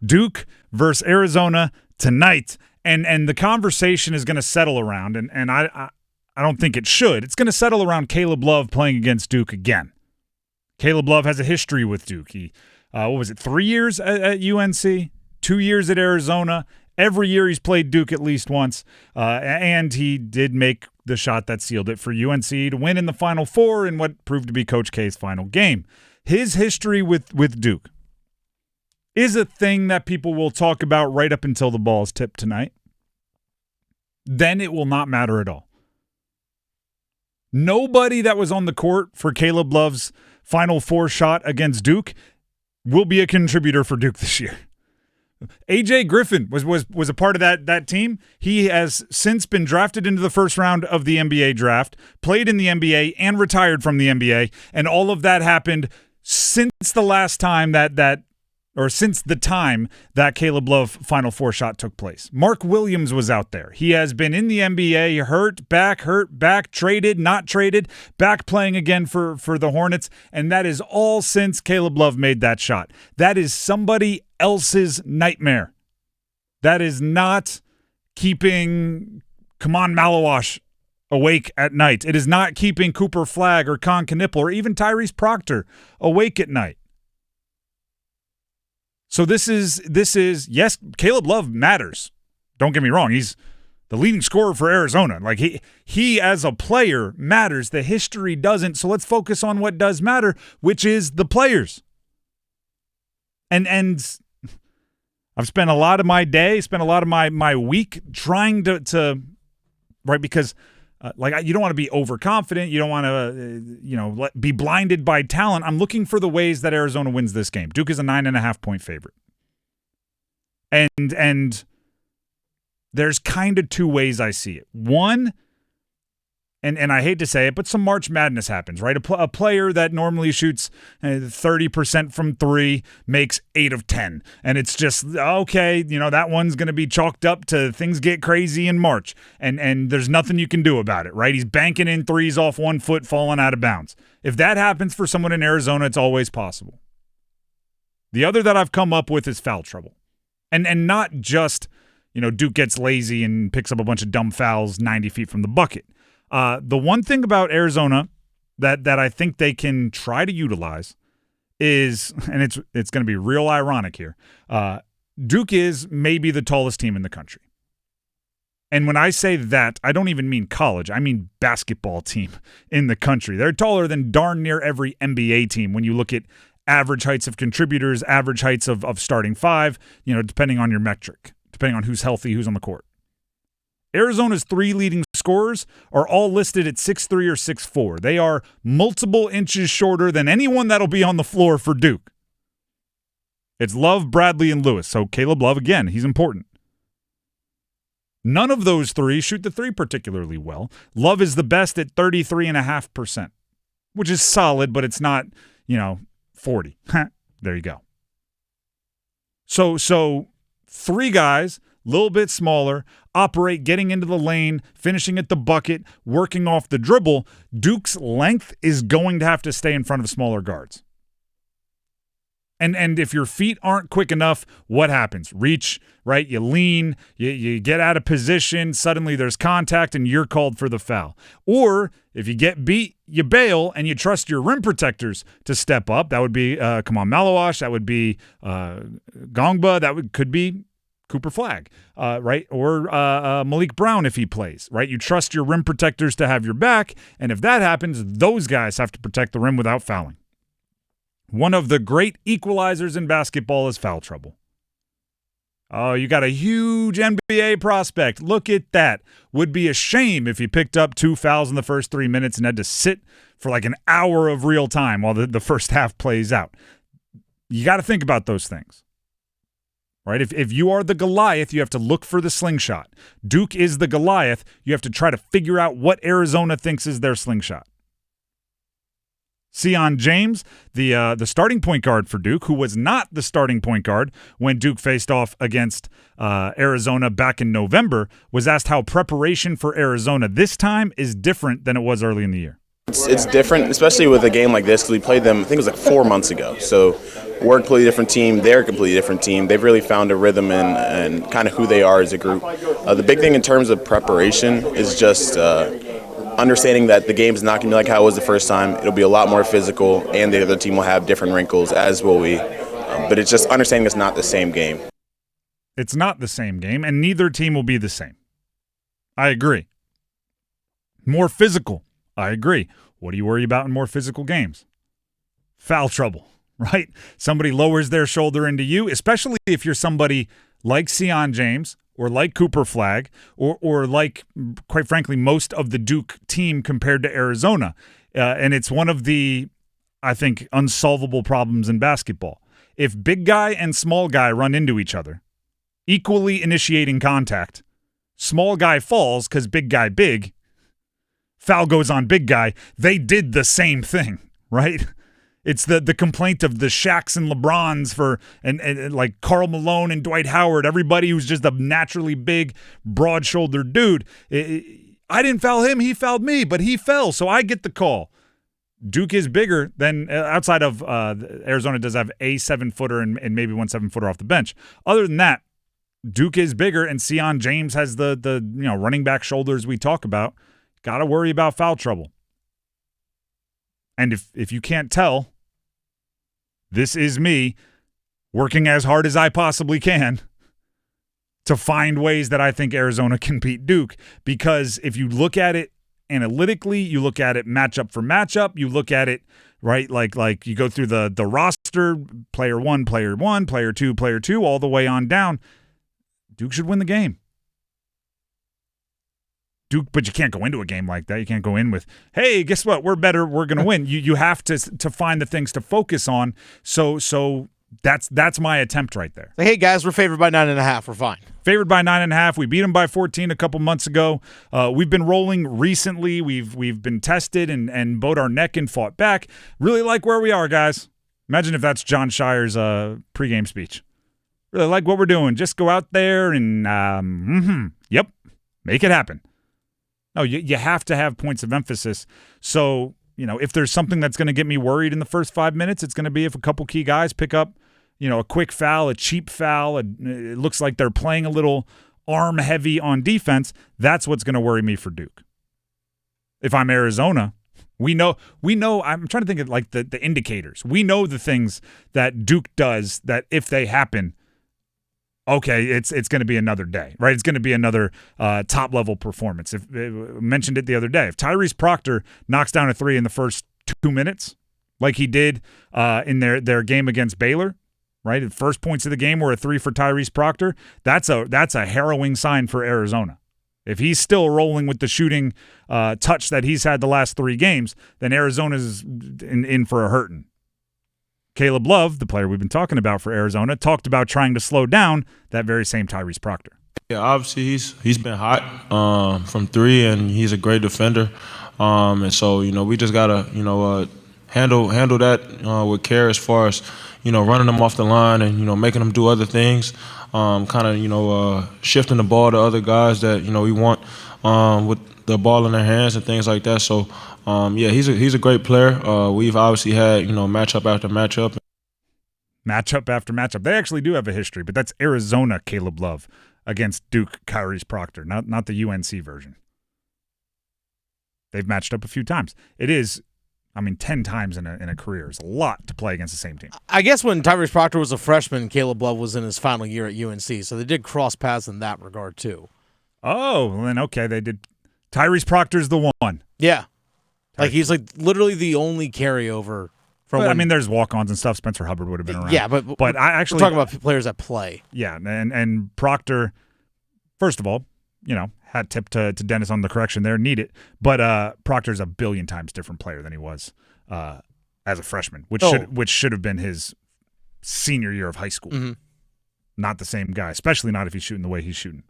Duke versus Arizona tonight, and the conversation is going to settle around, and I don't think it should. It's going to settle around Caleb Love playing against Duke again. Caleb Love has a history with Duke. He, 3 years at UNC, 2 years at Arizona. Every year he's played Duke at least once, and he did make the shot that sealed it for UNC to win in the Final Four in what proved to be Coach K's final game. His history with Duke is a thing that people will talk about right up until the ball is tipped tonight. Then it will not matter at all. Nobody that was on the court for Caleb Love's Final Four shot against Duke will be a contributor for Duke this year. A.J. Griffin was a part of that team. He has since been drafted into the first round of the NBA draft, played in the NBA, and retired from the NBA. And all of that happened since the last time since the time that Caleb Love Final Four shot took place. Mark Williams was out there. He has been in the NBA, hurt, back, traded, not traded, back playing again for the Hornets, and that is all since Caleb Love made that shot. That is somebody else's nightmare. That is not keeping Kaman Malawash awake at night. It is not keeping Cooper Flagg or Con Knipple or even Tyrese Proctor awake at night. So this is yes, Caleb Love matters. Don't get me wrong. He's the leading scorer for Arizona. Like he as a player matters. The history doesn't. So let's focus on what does matter, which is the players. And I've spent a lot of my day, spent a lot of my week trying to right, because you don't want to be overconfident. You don't want to, be blinded by talent. I'm looking for the ways that Arizona wins this game. Duke is a 9.5-point favorite. And there's kind of two ways I see it. One, and I hate to say it, but some March Madness happens, right? A player that normally shoots 30% from three makes 8 of 10. And it's just, okay, that one's going to be chalked up to things get crazy in March. And there's nothing you can do about it, right? He's banking in threes off 1 foot, falling out of bounds. If that happens for someone in Arizona, it's always possible. The other that I've come up with is foul trouble. And not just, Duke gets lazy and picks up a bunch of dumb fouls 90 feet from the bucket. The one thing about Arizona that I think they can try to utilize is, and it's going to be real ironic here, Duke is maybe the tallest team in the country. And when I say that, I don't even mean college. I mean basketball team in the country. They're taller than darn near every NBA team when you look at average heights of contributors, average heights of starting five, depending on your metric, depending on who's healthy, who's on the court. Arizona's 3 leading scorers are all listed at 6'3" or 6'4". They are multiple inches shorter than anyone that'll be on the floor for Duke. It's Love, Bradley, and Lewis. So Caleb Love, again, he's important. None of those 3 shoot the 3 particularly well. Love is the best at 33.5%, which is solid, but it's not, 40. There you go. So 3 guys, a little bit smaller, operate getting into the lane, finishing at the bucket, working off the dribble. Duke's length is going to have to stay in front of smaller guards. And if your feet aren't quick enough, what happens? Reach, right? You lean, you get out of position, suddenly there's contact, and you're called for the foul. Or if you get beat, you bail, and you trust your rim protectors to step up. That would be Kaman Malawash. That would be Gongba. That could be Cooper Flagg, right? Or Malik Brown if he plays, right? You trust your rim protectors to have your back, and if that happens, those guys have to protect the rim without fouling. One of the great equalizers in basketball is foul trouble. Oh, you got a huge NBA prospect. Look at that. Would be a shame if you picked up 2 fouls in the first 3 minutes and had to sit for like an hour of real time while the first half plays out. You got to think about those things. Right? If you are the Goliath, you have to look for the slingshot. Duke is the Goliath. You have to try to figure out what Arizona thinks is their slingshot. Sion James, the starting point guard for Duke, who was not the starting point guard when Duke faced off against Arizona back in November, was asked how preparation for Arizona this time is different than it was early in the year. It's different, especially with a game like this, because we played them, I think it was like 4 months ago. So we're a completely different team. They're a completely different team. They've really found a rhythm and kind of who they are as a group. The big thing in terms of preparation is just understanding that the game's not going to be like how it was the first time. It'll be a lot more physical, and the other team will have different wrinkles, as will we. But it's just understanding it's not the same game. It's not the same game, and neither team will be the same. I agree. More physical. I agree. What do you worry about in more physical games? Foul trouble, right? Somebody lowers their shoulder into you, especially if you're somebody like Sion James or like Cooper Flagg or like, quite frankly, most of the Duke team compared to Arizona. And it's one of the, I think, unsolvable problems in basketball. If big guy and small guy run into each other, equally initiating contact, small guy falls because big guy big, foul goes on big guy. They did the same thing, right? It's the complaint of the Shaqs and LeBrons and like Karl Malone and Dwight Howard, everybody who's just a naturally big, broad-shouldered dude. I didn't foul him, he fouled me, but he fell, so I get the call. Duke is bigger than, outside of Arizona does have a 7-footer and maybe 1 7-footer off the bench. Other than that, Duke is bigger, and Sion James has the running back shoulders we talk about. Got to worry about foul trouble. And if you can't tell, this is me working as hard as I possibly can to find ways that I think Arizona can beat Duke. Because if you look at it analytically, you look at it matchup for matchup, you look at it, right, like you go through the roster, player one, player 2, all the way on down, Duke should win the game. Duke, but you can't go into a game like that. You can't go in with, hey, guess what? We're better. We're going to win. You have to find the things to focus on. So that's my attempt right there. Hey, guys, we're favored by 9.5. We're fine. Favored by 9.5. We beat them by 14 a couple months ago. We've been rolling recently. We've been tested and bowed our neck and fought back. Really like where we are, guys. Imagine if that's John Shire's pregame speech. Really like what we're doing. Just go out there and, yep, make it happen. No, you have to have points of emphasis. So, if there's something that's going to get me worried in the first 5 minutes, it's going to be if a couple key guys pick up, a quick foul, a cheap foul. It looks like they're playing a little arm heavy on defense. That's what's going to worry me for Duke. If I'm Arizona, we know. I'm trying to think of like the indicators. We know the things that Duke does that if they happen, okay, it's going to be another day, right? It's going to be another top-level performance. If mentioned it the other day. If Tyrese Proctor knocks down a 3 in the first 2 minutes, like he did in their game against Baylor, right? The first points of the game were a 3 for Tyrese Proctor. That's a harrowing sign for Arizona. If he's still rolling with the shooting touch that he's had the last 3 games, then Arizona's in for a hurting. Caleb Love, the player we've been talking about for Arizona, talked about trying to slow down that very same Tyrese Proctor. Yeah, obviously he's been hot from 3, and he's a great defender. And so we just gotta handle that with care as far as running them off the line and making them do other things, shifting the ball to other guys that we want with the ball in their hands and things like that. So. He's a great player. We've obviously had matchup after matchup. Matchup after matchup. They actually do have a history, but that's Arizona Caleb Love against Duke Tyrese Proctor, not the UNC version. They've matched up a few times. It is, 10 times in a career is a lot to play against the same team. I guess when Tyrese Proctor was a freshman, Caleb Love was in his final year at UNC, so they did cross paths in that regard too. Oh, well then okay, they did. Tyrese Proctor's the one. Yeah. Like he's like literally the only carryover from. There's walk-ons and stuff. Spencer Hubert would have been around. Yeah, but I actually we're talking about players that play. Yeah, and Proctor, first of all, hat tip to Dennis on the correction there. Need it, but Proctor's a billion times different player than he was as a freshman, which should have been his senior year of high school. Mm-hmm. Not the same guy, especially not if he's shooting the way he's shooting.